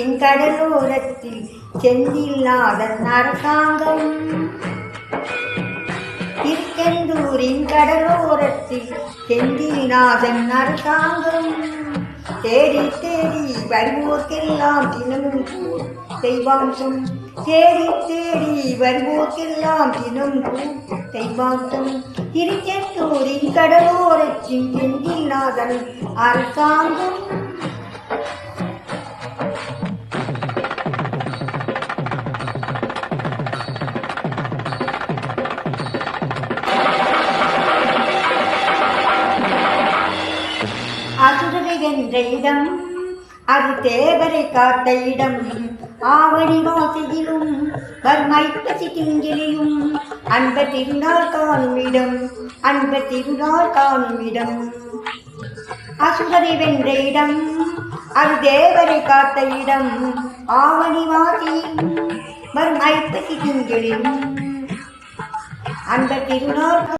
திருச்செந்தூரின் கடலோரத்தில் செந்தில்நாதன் அரசாங்கம். திருச்செந்தூரின் கடலோரத்தில் செந்தில்நாதன் அரசாங்கம். தேடி தேடி வருவோர்க்கெல்லாம் தினமும் போர் தெய்வாம்சம். தேடி தேடி வருவோர்க்கெல்லாம் தினம் போர் தெய்வாம்சம். திருச்செந்தூரின் கடலோரத்தில் செந்தில்நாதன் அரசாங்கம். அசுரரை வென்ற இடம் அது தேவரை காத்த இடம். ஆவணி மாசையிலும் வர்மைப்பசி திங்களிலும் அன்ப திருநாள் காணும் இடம். அன்ப திருநாள் காணும் இடம். அசுரரை வென்ற இடம் அது தேவரை காத்த இடம். ஆவணி மாசையிலும் வர்மைப்பசி திங்களிலும் அன்ப திருநாள்